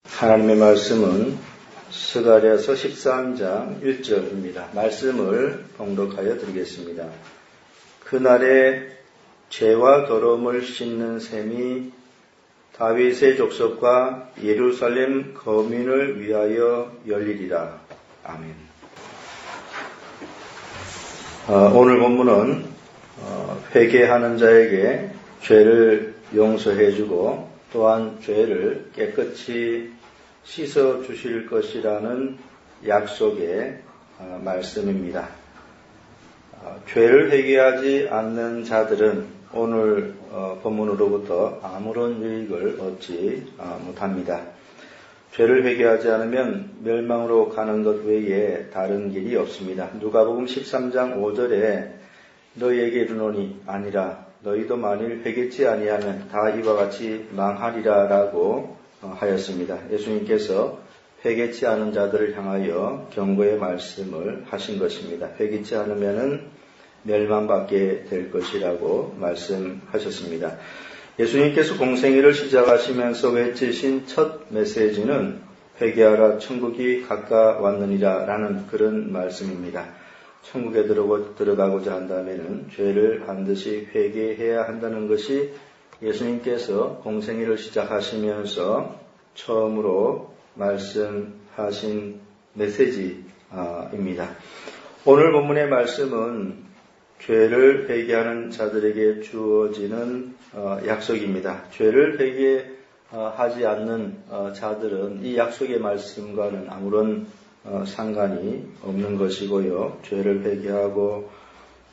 하나님의 말씀은 스가랴서 13장 1절입니다. 말씀을 봉독하여 드리겠습니다. 그날에 죄와 더러움을 씻는 셈이 다윗의 족속과 예루살렘 거민을 위하여 열리리라. 아멘. 오늘 본문은 회개하는 자에게 죄를 용서해주고 또한 죄를 깨끗이 씻어 주실 것이라는 약속의 말씀입니다. 죄를 회개하지 않는 자들은 오늘 본문으로부터 아무런 유익을 얻지 못합니다. 죄를 회개하지 않으면 멸망으로 가는 것 외에 다른 길이 없습니다. 누가복음 13장 5절에 너희에게 이르노니 아니라 너희도 만일 회개치 아니하면 다 이와 같이 망하리라 라고 하였습니다. 예수님께서 회개치 않은 자들을 향하여 경고의 말씀을 하신 것입니다. 회개치 않으면 멸망받게 될 것이라고 말씀하셨습니다. 예수님께서 공생애를 시작하시면서 외치신 첫 메시지는 회개하라 천국이 가까웠느니라 라는 그런 말씀입니다. 천국에 들어가고자 한다면 죄를 반드시 회개해야 한다는 것이 예수님께서 공생애를 시작하시면서 처음으로 말씀하신 메시지입니다. 오늘 본문의 말씀은 죄를 회개하는 자들에게 주어지는 약속입니다. 죄를 회개하지 않는 자들은 이 약속의 말씀과는 아무런 상관이 없는 것이고요. 죄를 회개하고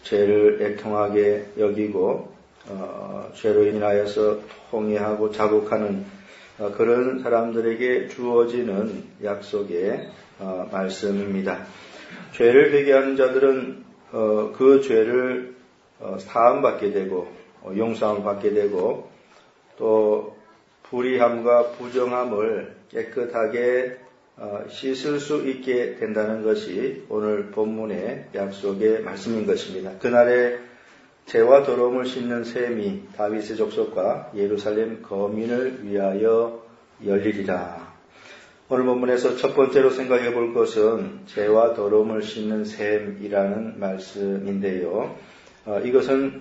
죄를 애통하게 여기고 죄로 인하여서 통회하고 자국하는 그런 사람들에게 주어지는 약속의 말씀입니다. 죄를 회개하는 자들은 그 죄를 사함받게 되고 용서함을 받게 되고 또 불의함과 부정함을 깨끗하게 씻을 수 있게 된다는 것이 오늘 본문의 약속의 말씀인 것입니다. 그날에 죄와 더러움을 씻는 셈이 다윗의 족속과 예루살렘 거민을 위하여 열리리라. 오늘 본문에서 첫 번째로 생각해 볼 것은 죄와 더러움을 씻는 셈이라는 말씀인데요. 이것은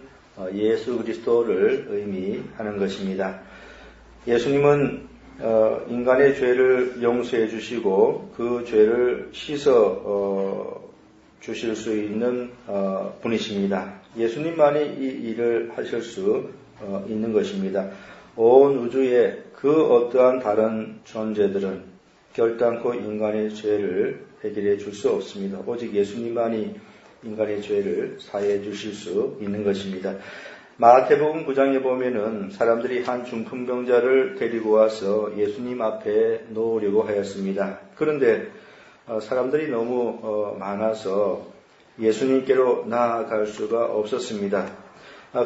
예수 그리스도를 의미하는 것입니다. 예수님은 인간의 죄를 용서해 주시고 그 죄를 씻어 주실 수 있는 분이십니다. 예수님만이 이 일을 하실 수 있는 것입니다. 온 우주의 그 어떠한 다른 존재들은 결단코 인간의 죄를 해결해 줄 수 없습니다. 오직 예수님만이 인간의 죄를 사해 주실 수 있는 것입니다. 마태복음 9장에 보면은 사람들이 한 중풍병자를 데리고 와서 예수님 앞에 놓으려고 하였습니다. 그런데 사람들이 너무 많아서 예수님께로 나아갈 수가 없었습니다.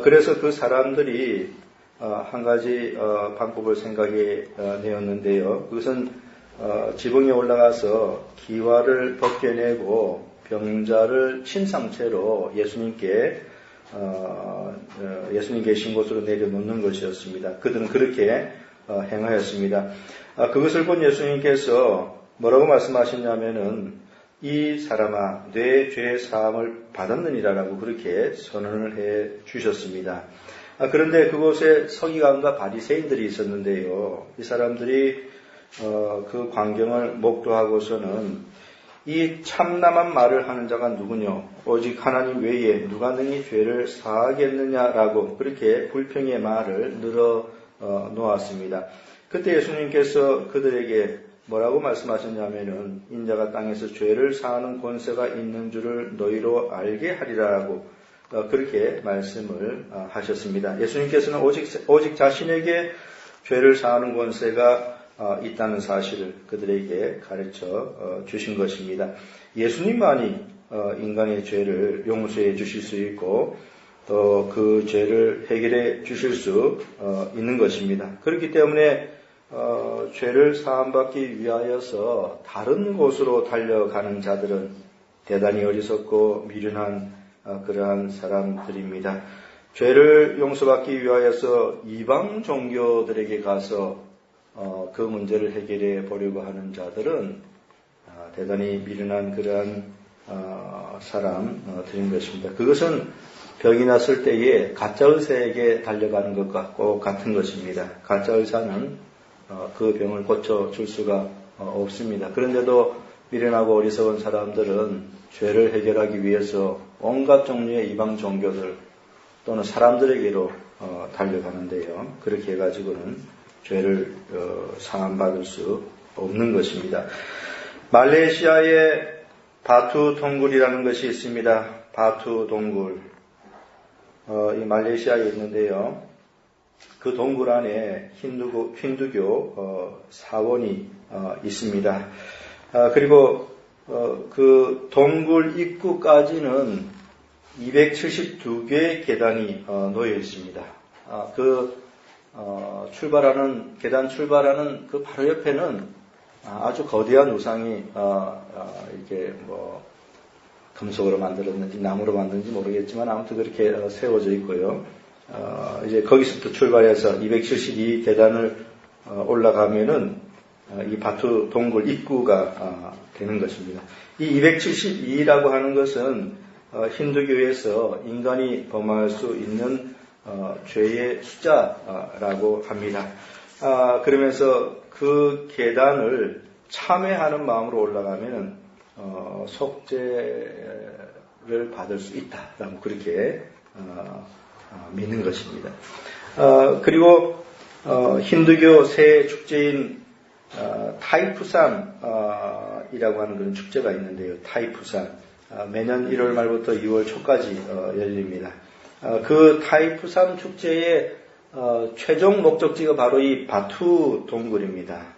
그래서 그 사람들이 한 가지 방법을 생각해 내었는데요. 그것은 지붕에 올라가서 기와를 벗겨내고 병자를 친 상태로 예수님 계신 곳으로 내려놓는 것이었습니다. 그들은 그렇게 행하였습니다. 그것을 본 예수님께서 뭐라고 말씀하셨냐면은 이 사람아 내 죄 사함을 받았느니라라고 그렇게 선언을 해 주셨습니다. 그런데 그곳에 서기관과 바리새인들이 있었는데요. 이 사람들이 그 광경을 목도하고서는 이 참남한 말을 하는 자가 누구뇨? 오직 하나님 외에 누가 능히 죄를 사하겠느냐라고 그렇게 불평의 말을 늘어 놓았습니다. 그때 예수님께서 그들에게 뭐라고 말씀하셨냐면은 인자가 땅에서 죄를 사하는 권세가 있는 줄을 너희로 알게 하리라고 그렇게 말씀을 하셨습니다. 예수님께서는 오직 자신에게 죄를 사하는 권세가 있다는 사실을 그들에게 가르쳐 주신 것입니다. 예수님만이 인간의 죄를 용서해 주실 수 있고 또 그 죄를 해결해 주실 수 있는 것입니다. 그렇기 때문에 죄를 사함받기 위하여서 다른 곳으로 달려가는 자들은 대단히 어리석고 미련한 그러한 사람들입니다. 죄를 용서받기 위하여서 이방 종교들에게 가서 그 문제를 해결해 보려고 하는 자들은 대단히 미련한 그러한 사람들인 것입니다. 그것은 병이 났을 때에 가짜 의사에게 달려가는 것과 꼭 같은 것입니다. 가짜 의사는 그 병을 고쳐줄 수가 없습니다. 그런데도 미련하고 어리석은 사람들은 죄를 해결하기 위해서 온갖 종류의 이방 종교들 또는 사람들에게로 달려가는데요. 그렇게 해가지고는 죄를 상함받을 수 없는 것입니다. 말레이시아에 바투 동굴이라는 것이 있습니다. 바투 동굴. 이 말레이시아에 있는데요. 그 동굴 안에 힌두교 사원이 있습니다. 그리고 그 동굴 입구까지는 272개의 계단이 놓여 있습니다. 계단 출발하는 그 바로 옆에는 아주 거대한 우상이 이렇게 금속으로 만들었는지 나무로 만든지 모르겠지만 아무튼 그렇게 세워져 있고요. 이제 거기서부터 출발해서 272 계단을 올라가면은 이 바투 동굴 입구가 되는 것입니다. 이 272라고 하는 것은 힌두교에서 인간이 범할 수 있는 죄의 숫자라고 합니다. 그러면서 그 계단을 참회하는 마음으로 올라가면은 속죄를 받을 수 있다라고 그렇게 믿는 것입니다. 그리고 힌두교 새 축제인 타이푸산이라고 하는 그런 축제가 있는데요. 타이푸산 매년 1월 말부터 2월 초까지 열립니다. 그 타이푸산 축제의 최종 목적지가 바로 이 바투 동굴입니다.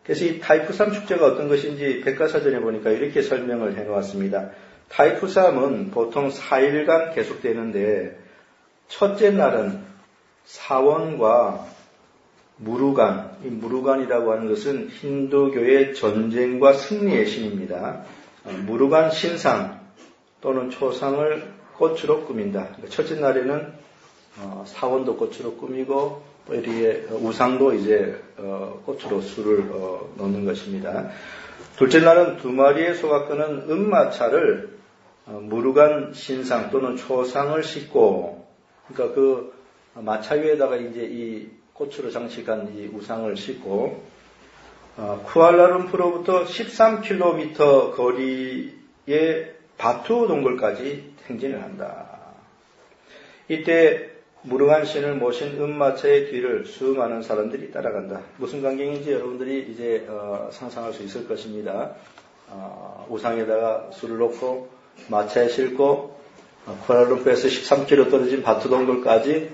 그래서 이 타이푸삼 축제가 어떤 것인지 백과사전에 보니까 이렇게 설명을 해놓았습니다. 타이푸삼은 보통 4일간 계속되는데 첫째 날은 사원과 무루간, 이 무루간이라고 하는 것은 힌두교의 전쟁과 승리의 신입니다. 무루간 신상 또는 초상을 꽃으로 꾸민다. 첫째 날에는 사원도 꽃으로 꾸미고 이렇게 우상도 이제 꽃으로 술을 넣는 것입니다. 둘째 날은 2마리의 소가 끄는 음마차를 무루간 신상 또는 초상을 싣고, 그러니까 그 마차 위에다가 이제 이 꽃으로 장식한 이 우상을 싣고 쿠알라룸푸르로부터 13km 거리의 바투 동굴까지 행진을 한다. 이때 무르간 신을 모신 음마차의 뒤를 수많은 사람들이 따라간다. 무슨 광경인지 여러분들이 이제 상상할 수 있을 것입니다. 우상에다가 술을 놓고 마차에 싣고 쿠알라룸푸르에서 13km 떨어진 바투 동굴까지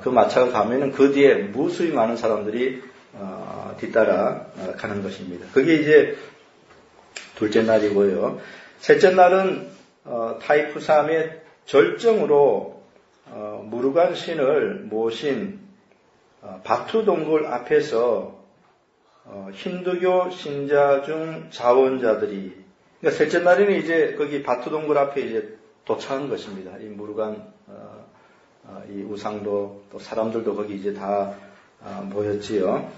그 마차가 가면은 그 뒤에 무수히 많은 사람들이 뒤따라 가는 것입니다. 그게 이제 둘째 날이고요. 셋째 날은 타이푸삼의 절정으로 무르간 신을 모신 바투 동굴 앞에서 힌두교 신자 중 자원자들이, 그러니까 셋째 날에는 이제 거기 바투 동굴 앞에 이제 도착한 것입니다. 이 무르간 이 우상도 또 사람들도 거기 이제 다 모였지요.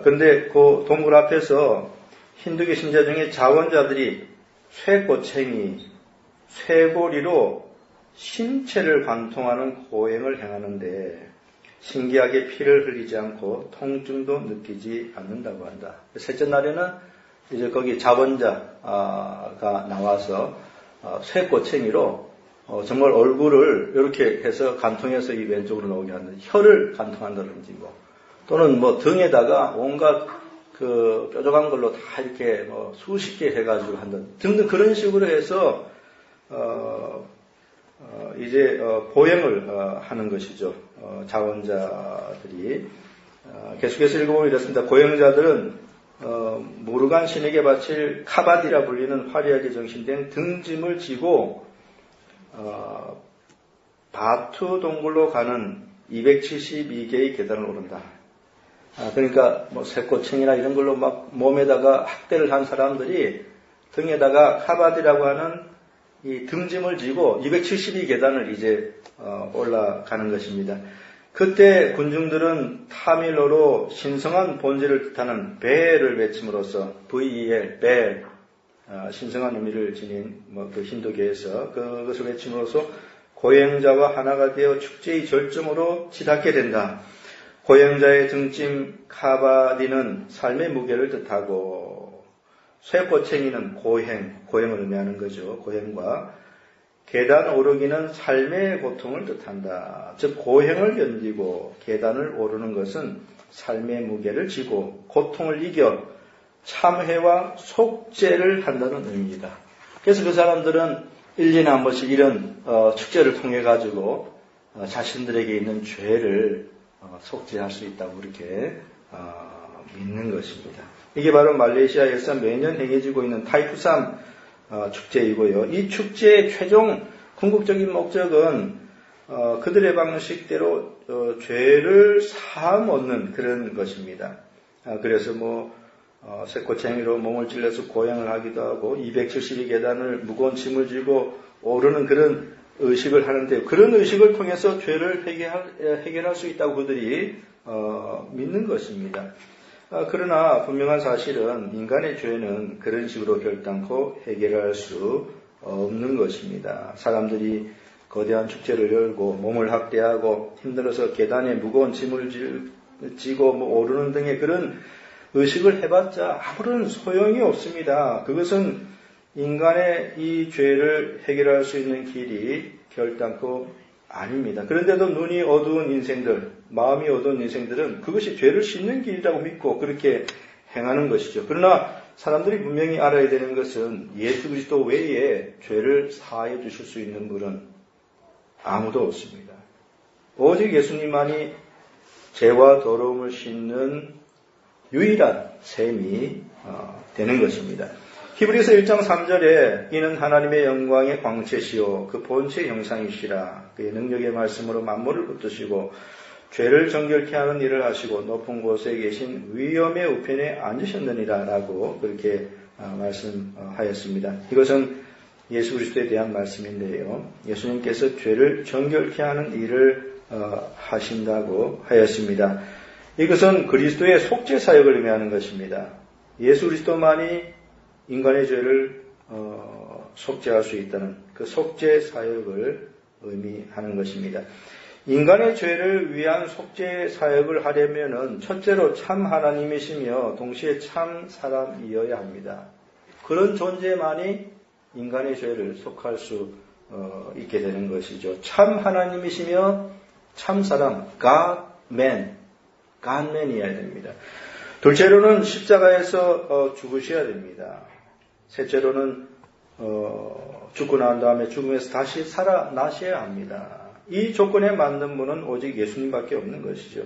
그런데 그 동굴 앞에서 힌두교 신자 중에 자원자들이 쇠꼬챙이, 쇠고리로 신체를 관통하는 고행을 행하는데 신기하게 피를 흘리지 않고 통증도 느끼지 않는다고 한다. 셋째 날에는 이제 거기 자원자가 나와서 쇠꼬챙이로 정말 얼굴을 이렇게 해서 간통해서 이 왼쪽으로 나오게 하는, 혀를 간통한다든지 또는 등에다가 온갖 그 뾰족한 걸로 다 이렇게 수십 개 해가지고 한다 등등 그런 식으로 해서 이제 보행을 하는 것이죠. 자원자들이 계속해서 읽어보면 이렇습니다. 고행자들은 무르간 신에게 바칠 카바디라 불리는 화려하게 정신된 등짐을 지고 바투 동굴로 가는 272개의 계단을 오른다. 그러니까 쇠꼬챙이나 이런 걸로 막 몸에다가 학대를 한 사람들이 등에다가 카바디라고 하는 이 등짐을 지고 272계단을 이제 올라가는 것입니다. 그때 군중들은 타밀로로 신성한 본질을 뜻하는 벨을 외침으로써 VEL, 벨, 신성한 의미를 지닌 그 힌두교에서 그것을 외침으로써 고행자와 하나가 되어 축제의 절정으로 치닫게 된다. 고행자의 등짐 카바디는 삶의 무게를 뜻하고 쇠꼬챙이는 고행을 의미하는 거죠. 고행과 계단 오르기는 삶의 고통을 뜻한다. 즉 고행을 견디고 계단을 오르는 것은 삶의 무게를 지고 고통을 이겨 참회와 속죄를 한다는 의미이다. 그래서 그 사람들은 1년에 한 번씩 이런 축제를 통해 가지고 자신들에게 있는 죄를 속죄할 수 있다고 그렇게 믿는 것입니다. 이게 바로 말레이시아에서 매년 행해지고 있는 타이푸삼 축제이고요. 이 축제의 최종 궁극적인 목적은 그들의 방식대로 죄를 사함 얻는 그런 것입니다. 그래서 쇠꼬챙이로 몸을 찔러서 고행을 하기도 하고 272 계단을 무거운 짐을 지고 오르는 그런 의식을 하는데 그런 의식을 통해서 죄를 해결할 수 있다고 그들이 믿는 것입니다. 그러나 분명한 사실은 인간의 죄는 그런 식으로 결단코 해결할 수 없는 것입니다. 사람들이 거대한 축제를 열고 몸을 학대하고 힘들어서 계단에 무거운 짐을 지고 오르는 등의 그런 의식을 해봤자 아무런 소용이 없습니다. 그것은 인간의 이 죄를 해결할 수 있는 길이 결단코 아닙니다. 그런데도 눈이 어두운 인생들, 마음이 어두운 인생들은 그것이 죄를 씻는 길이라고 믿고 그렇게 행하는 것이죠. 그러나 사람들이 분명히 알아야 되는 것은 예수 그리스도 외에 죄를 사하여 주실 수 있는 분은 아무도 없습니다. 오직 예수님만이 죄와 더러움을 씻는 유일한 셈이 되는 것입니다. 히브리서 1장 3절에 이는 하나님의 영광의 광채시요 그 본체 형상이시라 그의 능력의 말씀으로 만물을 붙드시고 죄를 정결케 하는 일을 하시고 높은 곳에 계신 위엄의 우편에 앉으셨느니라 라고 그렇게 말씀하였습니다. 이것은 예수 그리스도에 대한 말씀인데요. 예수님께서 죄를 정결케 하는 일을 하신다고 하였습니다. 이것은 그리스도의 속죄 사역을 의미하는 것입니다. 예수 그리스도만이 인간의 죄를 속죄할 수 있다는 그 속죄 사역을 의미하는 것입니다. 인간의 죄를 위한 속죄 사역을 하려면은 첫째로 참 하나님이시며 동시에 참 사람이어야 합니다. 그런 존재만이 인간의 죄를 속할 수 있게 되는 것이죠. 참 하나님이시며 참 사람, Godman이어야 됩니다. 둘째로는 십자가에서 죽으셔야 됩니다. 셋째로는 죽고 난 다음에 죽음에서 다시 살아나셔야 합니다. 이 조건에 맞는 분은 오직 예수님밖에 없는 것이죠.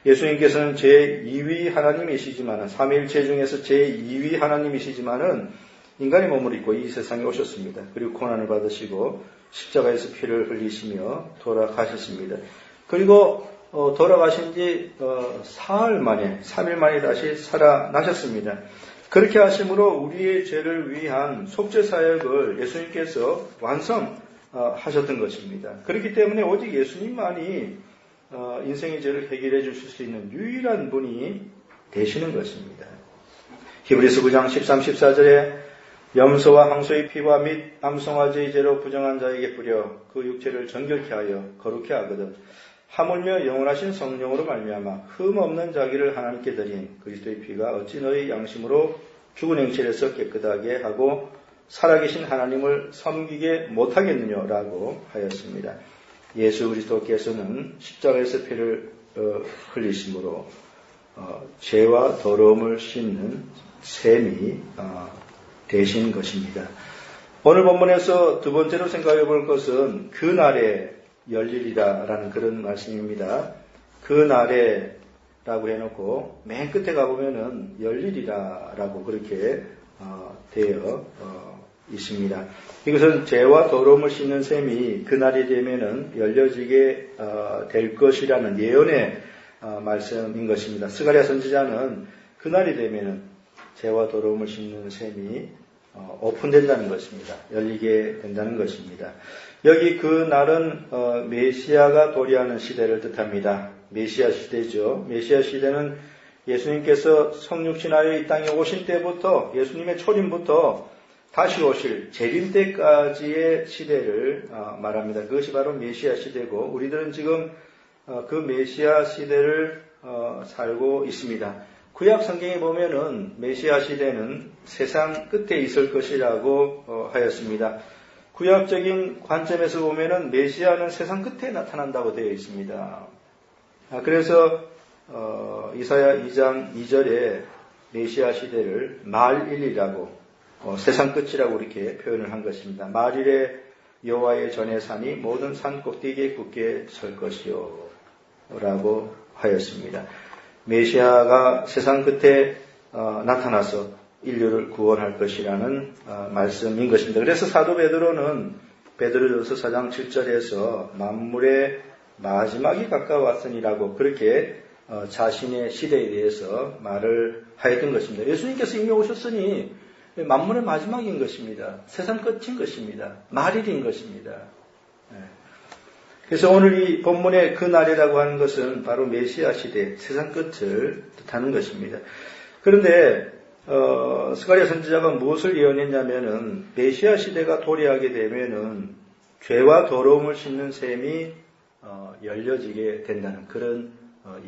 예수님께서는 제2위 하나님이시지만은 삼위일체 중에서 제2위 하나님이시지만은 인간의 몸을 입고 이 세상에 오셨습니다. 그리고 고난을 받으시고 십자가에서 피를 흘리시며 돌아가셨습니다. 그리고 돌아가신 지 사흘 만에 3일 만에 다시 살아나셨습니다. 그렇게 하심으로 우리의 죄를 위한 속죄 사역을 예수님께서 완성하셨던 것입니다. 그렇기 때문에 오직 예수님만이 인생의 죄를 해결해 주실 수 있는 유일한 분이 되시는 것입니다. 히브리서 9장 13, 14절에 염소와 항소의 피와 및 암송아지의 죄로 부정한 자에게 뿌려 그 육체를 정결케 하여 거룩케 하거든 하물며 영원하신 성령으로 말미암아 흠 없는 자기를 하나님께 드린 그리스도의 피가 어찌 너희 양심으로 죽은 행실에서 깨끗하게 하고 살아계신 하나님을 섬기게 못하겠느냐라고 하였습니다. 예수 그리스도께서는 십자가에서 피를 흘리심으로 죄와 더러움을 씻는 셈이 되신 것입니다. 오늘 본문에서 두 번째로 생각해 볼 것은 그날에 열리리라라는 그런 말씀입니다. 그날에라고 해놓고 맨 끝에 가보면은 열리리라라고 그렇게 되어 있습니다. 이것은 죄와 더러움을 씻는 셈이 그날이 되면은 열려지게 될 것이라는 예언의 말씀인 것입니다. 스가랴 선지자는 그날이 되면은 죄와 더러움을 씻는 셈이 오픈된다는 것입니다. 열리게 된다는 것입니다. 여기 그 날은 메시아가 도래하는 시대를 뜻합니다. 메시아 시대죠. 메시아 시대는 예수님께서 성육신하여 이 땅에 오신 때부터 예수님의 초림부터 다시 오실 재림 때까지의 시대를 말합니다. 그것이 바로 메시아 시대고 우리들은 지금 그 메시아 시대를 살고 있습니다. 구약 성경에 보면은 메시아 시대는 세상 끝에 있을 것이라고 하였습니다. 구약적인 관점에서 보면은 메시아는 세상 끝에 나타난다고 되어 있습니다. 그래서 이사야 2장 2절에 메시아 시대를 말일이라고 세상 끝이라고 이렇게 표현을 한 것입니다. 말일에 여호와의 전의 산이 모든 산 꼭대기에 굳게 설 것이요 라고 하였습니다. 메시아가 세상 끝에 나타나서 인류를 구원할 것이라는 말씀인 것입니다. 그래서 사도 베드로는 베드로전서 4장 7절에서 만물의 마지막이 가까웠으니라고 그렇게 자신의 시대에 대해서 말을 하였던 것입니다. 예수님께서 이미 오셨으니 만물의 마지막인 것입니다. 세상 끝인 것입니다. 말일인 것입니다. 그래서 오늘 이 본문의 그 날이라고 하는 것은 바로 메시아 시대, 세상 끝을 뜻하는 것입니다. 그런데 스가랴 선지자가 무엇을 예언했냐면은 메시아 시대가 도래하게 되면은 죄와 더러움을 씻는 셈이 열려지게 된다는 그런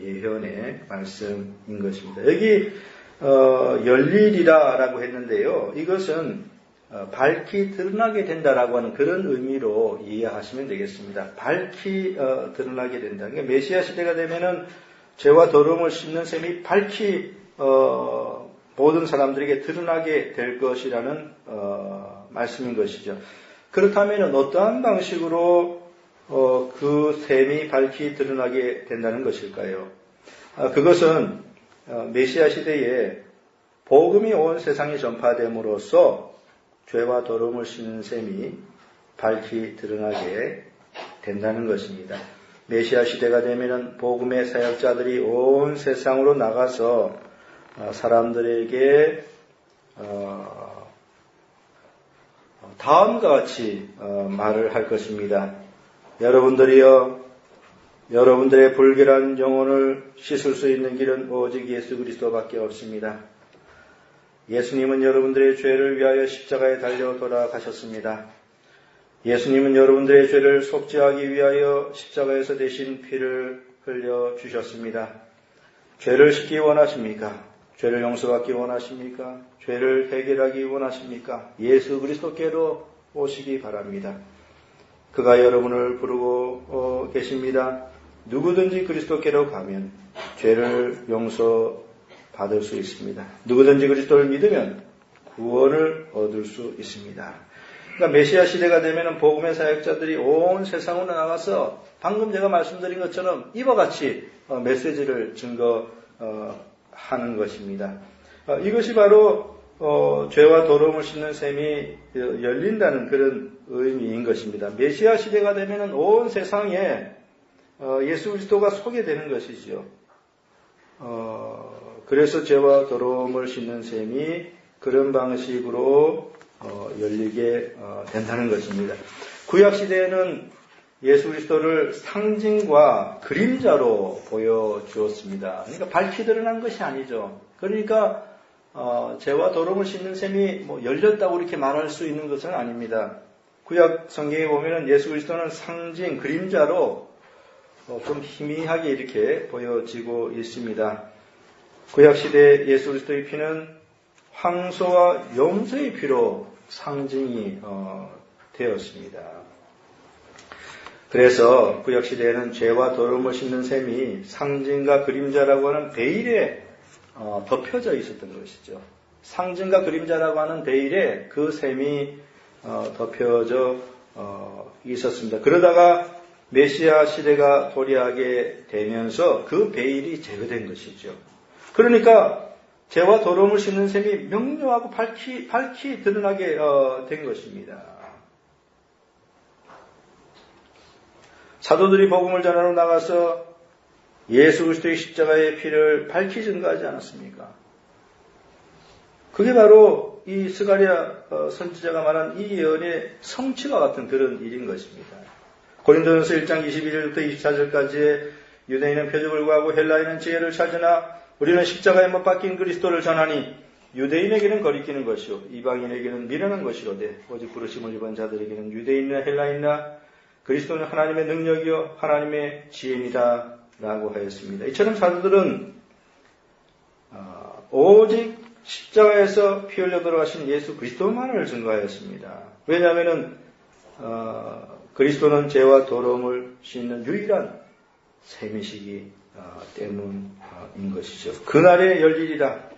예언의 말씀인 것입니다. 여기 열리리라라고 했는데요. 이것은 밝히 드러나게 된다라고 하는 그런 의미로 이해하시면 되겠습니다. 밝히 드러나게 된다. 그러니까 메시아 시대가 되면은 죄와 더러움을 씻는 셈이 밝히 모든 사람들에게 드러나게 될 것이라는 말씀인 것이죠. 그렇다면 어떠한 방식으로 그 셈이 밝히 드러나게 된다는 것일까요? 그것은 메시아 시대에 복음이 온 세상에 전파됨으로써 죄와 더러움을 씻는 셈이 밝히 드러나게 된다는 것입니다. 메시아 시대가 되면 복음의 사역자들이 온 세상으로 나가서 사람들에게 다음과 같이 말을 할 것입니다. 여러분들이여, 여러분들의 불결한 영혼을 씻을 수 있는 길은 오직 예수 그리스도밖에 없습니다. 예수님은 여러분들의 죄를 위하여 십자가에 달려 돌아가셨습니다. 예수님은 여러분들의 죄를 속죄하기 위하여 십자가에서 대신 피를 흘려 주셨습니다. 죄를 씻기 원하십니까? 죄를 용서받기 원하십니까? 죄를 해결하기 원하십니까? 예수 그리스도께로 오시기 바랍니다. 그가 여러분을 부르고 계십니다. 누구든지 그리스도께로 가면 죄를 용서받을 수 있습니다. 누구든지 그리스도를 믿으면 구원을 얻을 수 있습니다. 그러니까 메시아 시대가 되면 복음의 사역자들이 온 세상으로 나가서 방금 제가 말씀드린 것처럼 이와 같이 메시지를 증거하는 것입니다. 이것이 바로 죄와 더러움을 씻는 셈이 열린다는 그런 의미인 것입니다. 메시아 시대가 되면 온 세상에 예수 그리스도가 소개되는 것이죠. 그래서 죄와 더러움을 씻는 셈이 그런 방식으로 열리게 된다는 것입니다. 구약 시대에는 예수 그리스도를 상징과 그림자로 보여주었습니다. 그러니까 밝히 드러난 것이 아니죠. 그러니까 죄와 더러움을 씻는 셈이 열렸다고 이렇게 말할 수 있는 것은 아닙니다. 구약 성경에 보면 예수 그리스도는 상징, 그림자로 좀 희미하게 이렇게 보여지고 있습니다. 구약 시대 예수 그리스도의 피는 황소와 염소의 피로 상징이 되었습니다. 그래서 구약 시대에는 죄와 더러움을 씻는 셈이 상징과 그림자라고 하는 베일에 덮여져 있었던 것이죠. 상징과 그림자라고 하는 베일에 그 셈이 덮여져 있었습니다. 그러다가 메시아 시대가 도래하게 되면서 그 베일이 제거된 것이죠. 그러니까 죄와 더러움을 씻는 셈이 명료하고 밝히 드러나게 된 것입니다. 사도들이 복음을 전하러 나가서 예수 그리스도의 십자가의 피를 밝히 증거하지 않았습니까? 그게 바로 바로 이 스가랴 선지자가 말한 이 예언의 성취와 같은 그런 일인 것입니다. 고린도전서 1장 21절부터 24절까지의 유대인은 표적을 구하고 헬라인은 지혜를 찾으나 우리는 십자가에 못 박힌 그리스도를 전하니 유대인에게는 거리끼는 것이요 이방인에게는 미련한 것이로되 오직 부르심을 입은 자들에게는 유대인이나 헬라인이나 그리스도는 하나님의 능력이요 하나님의 지혜이다 라고 하였습니다. 이처럼 사도들은 오직 십자가에서 피 흘려 돌아가신 예수 그리스도만을 증거하였습니다. 왜냐하면 그리스도는 죄와 더러움을 씻는 유일한 셈이시기 때문인 것이죠. 그날에 열리리라.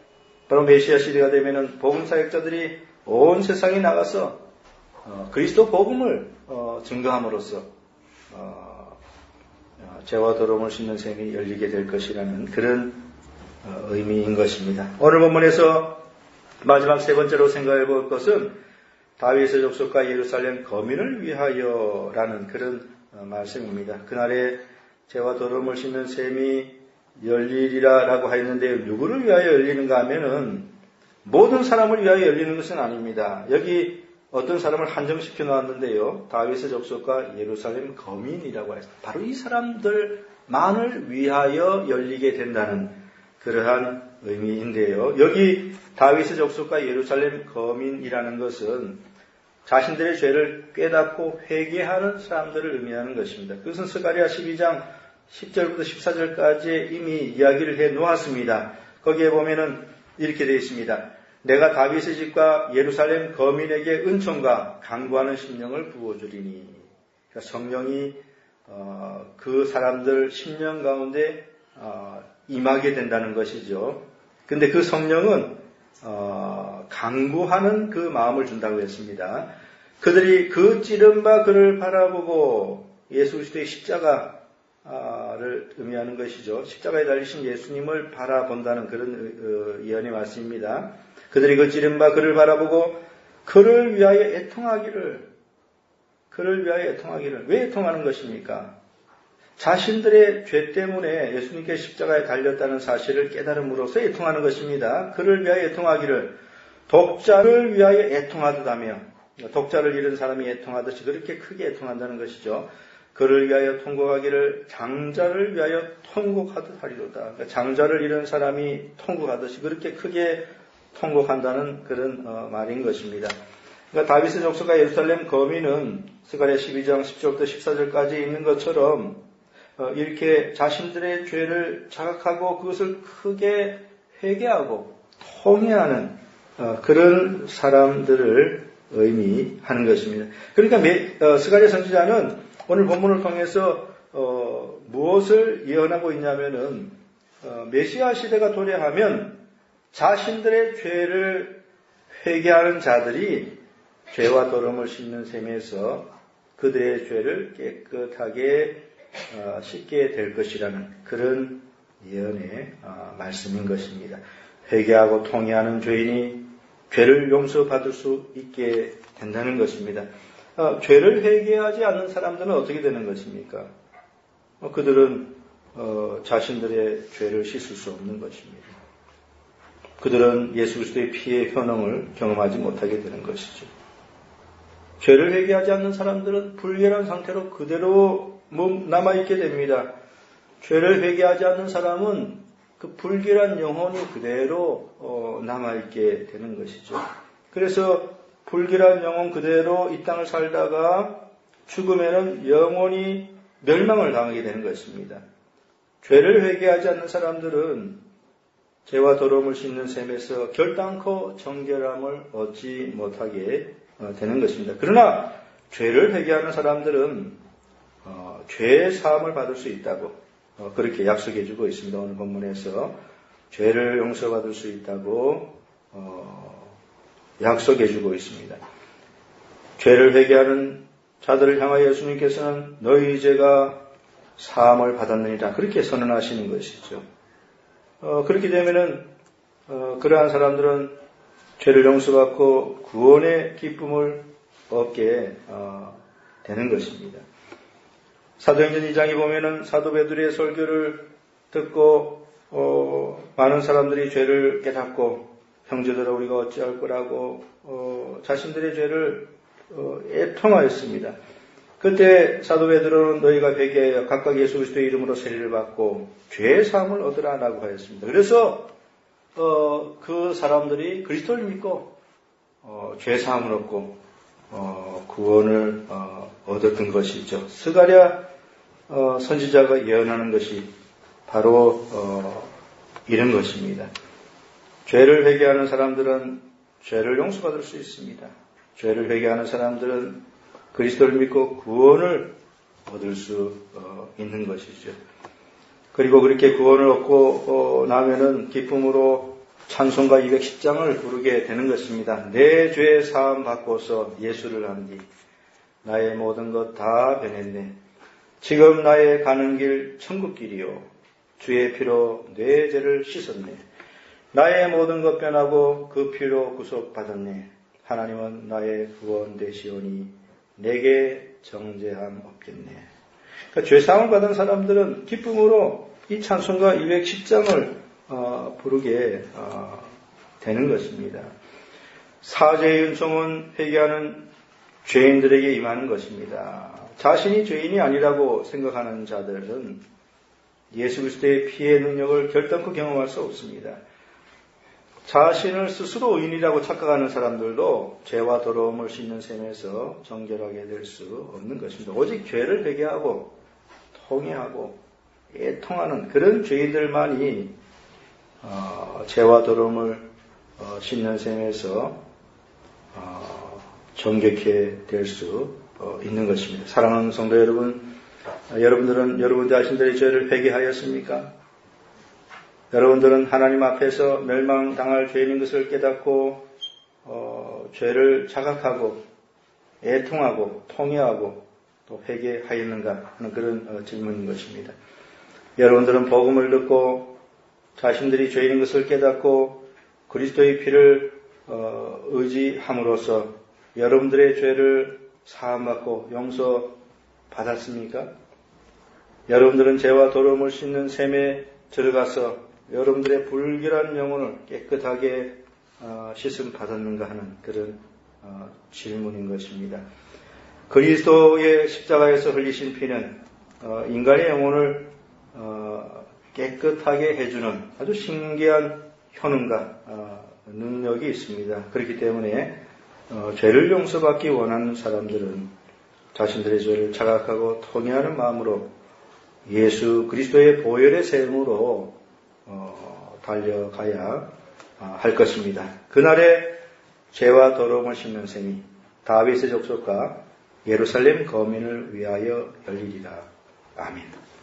바로 메시아 시대가 되면은 복음 사역자들이 온 세상에 나가서 그리스도 복음을 증거함으로써 죄와 더러움을 씻는 셈이 열리게 될 것이라는 그런 의미인 것입니다. 오늘 본문에서 마지막 세 번째로 생각해 볼 것은 다윗의 족속과 예루살렘 거민을 위하여라는 그런 말씀입니다. 그날에 죄와 더러움을 씻는 셈이 열리리라라고 하였는데 누구를 위하여 열리는가 하면은 모든 사람을 위하여 열리는 것은 아닙니다. 여기 어떤 사람을 한정시켜 놓았는데요. 다윗의 족속과 예루살렘 거민이라고 했습니다. 바로 이 사람들만을 위하여 열리게 된다는 그러한 의미인데요. 여기 다윗의 족속과 예루살렘 거민이라는 것은 자신들의 죄를 깨닫고 회개하는 사람들을 의미하는 것입니다. 그것은 스가랴 12장 10절부터 14절까지 이미 이야기를 해 놓았습니다. 거기에 보면은 이렇게 되어 있습니다. 내가 다윗의 집과 예루살렘 거민에게 은총과 강구하는 심령을 부어주리니. 그러니까 성령이 그 사람들 심령 가운데 임하게 된다는 것이죠. 근데 그 성령은 강구하는 그 마음을 준다고 했습니다. 그들이 그 찌른 바 그를 바라보고 예수 그리스도의 십자가를 의미하는 것이죠. 십자가에 달리신 예수님을 바라본다는 그런 예언의 말씀입니다. 그들이 그 찌른 바 그를 바라보고 그를 위하여 애통하기를. 왜 애통하는 것입니까? 자신들의 죄 때문에 예수님께 십자가에 달렸다는 사실을 깨달음으로써 애통하는 것입니다. 그를 위하여 애통하기를. 독자를 위하여 애통하듯하며, 독자를 잃은 사람이 애통하듯이 그렇게 크게 애통한다는 것이죠. 그를 위하여 통곡하기를 장자를 위하여 통곡하듯 하리로다. 그러니까 장자를 잃은 사람이 통곡하듯이 그렇게 크게 통곡한다는 그런 말인 것입니다. 그러니까 다윗의 족속과 예루살렘 거민은 스가랴 12장 10절부터 14절까지 있는 것처럼 이렇게 자신들의 죄를 자각하고 그것을 크게 회개하고 통회하는 그런 사람들을 의미하는 것입니다. 그러니까 스가랴 선지자는 오늘 본문을 통해서 무엇을 예언하고 있냐면은 메시아 시대가 도래하면 자신들의 죄를 회개하는 자들이 죄와 더러움을 씻는 셈에서 그들의 죄를 깨끗하게 씻게 될 것이라는 그런 예언의 말씀인 것입니다. 회개하고 통회하는 죄인이 죄를 용서받을 수 있게 된다는 것입니다. 죄를 회개하지 않는 사람들은 어떻게 되는 것입니까? 그들은 자신들의 죄를 씻을 수 없는 것입니다. 그들은 예수 그리스도의 피의 현황을 경험하지 못하게 되는 것이죠. 죄를 회개하지 않는 사람들은 불결한 상태로 그대로 남아있게 됩니다. 죄를 회개하지 않는 사람은 그 불결한 영혼이 그대로 남아있게 되는 것이죠. 그래서 불결한 영혼 그대로 이 땅을 살다가 죽으면은 영혼이 멸망을 당하게 되는 것입니다. 죄를 회개하지 않는 사람들은 죄와 더러움을 씻는 셈에서 결단코 정결함을 얻지 못하게 되는 것입니다. 그러나 죄를 회개하는 사람들은 죄의 사함을 받을 수 있다고 그렇게 약속해 주고 있습니다. 오늘 본문에서 죄를 용서받을 수 있다고 약속해 주고 있습니다. 죄를 회개하는 자들을 향하여 예수님께서는 너희 죄가 사함을 받았느니라 그렇게 선언하시는 것이죠. 그렇게 되면은 그러한 사람들은 죄를 용서받고 구원의 기쁨을 얻게 되는 것입니다. 사도행전 2장에 보면은 사도 베드로의 설교를 듣고 많은 사람들이 죄를 깨닫고 형제들아 우리가 어찌할 거라고 자신들의 죄를 애통하였습니다. 그때 사도 베드로는 너희가 회개하여 각각 예수 그리스도의 이름으로 세례를 받고 죄 사함을 얻으라라고 하였습니다. 그래서 그 사람들이 그리스도를 믿고 죄 사함을 얻고 구원을 얻었던 것이죠. 스가랴 선지자가 예언하는 것이 바로 이런 것입니다. 죄를 회개하는 사람들은 죄를 용서받을 수 있습니다. 죄를 회개하는 사람들은 그리스도를 믿고 구원을 얻을 수 있는 것이죠. 그리고 그렇게 구원을 얻고 나면은 기쁨으로 찬송가 210장을 부르게 되는 것입니다. 내 죄 사함 받고서 예수를 안디 나의 모든 것 다 변했네. 지금 나의 가는 길 천국길이요 주의 피로 내 죄를 씻었네. 나의 모든 것 변하고 그 피로 구속받았네. 하나님은 나의 구원 되시오니 내게 정죄함 없겠네. 그러니까 죄사함을 받은 사람들은 기쁨으로 이 찬송가 210장을 부르게 되는 것입니다. 사죄의 은총은 회개하는 죄인들에게 임하는 것입니다. 자신이 죄인이 아니라고 생각하는 자들은 예수 그리스도의 피의 능력을 결단코 경험할 수 없습니다. 자신을 스스로 의인이라고 착각하는 사람들도 죄와 더러움을 씻는 셈에서 정결하게 될 수 없는 것입니다. 오직 죄를 회개하고 통회하고 애통하는 그런 죄인들만이 죄와 더러움을 씻는 셈에서 정결케 될 수 있는 것입니다. 사랑하는 성도 여러분, 여러분들은 여러분 자신들의 죄를 회개하였습니까? 여러분들은 하나님 앞에서 멸망당할 죄인인 것을 깨닫고 죄를 자각하고 애통하고 통회하고 또 회개하였는가 하는 그런 질문인 것입니다. 여러분들은 복음을 듣고 자신들이 죄인인 것을 깨닫고 그리스도의 피를 의지함으로써 여러분들의 죄를 사함받고 용서받았습니까? 여러분들은 죄와 더러움을 씻는 셈에 들어가서 여러분들의 불결한 영혼을 깨끗하게 씻음 받았는가 하는 그런 질문인 것입니다. 그리스도의 십자가에서 흘리신 피는 인간의 영혼을 깨끗하게 해주는 아주 신기한 효능과 능력이 있습니다. 그렇기 때문에 죄를 용서받기 원하는 사람들은 자신들의 죄를 자각하고 통회하는 마음으로 예수 그리스도의 보혈의 셈으로 달려가야 할 것입니다. 그날에 죄와 더러움을 씻는 셈이 다윗의 족속과 예루살렘 거민을 위하여 열리리라. 아멘.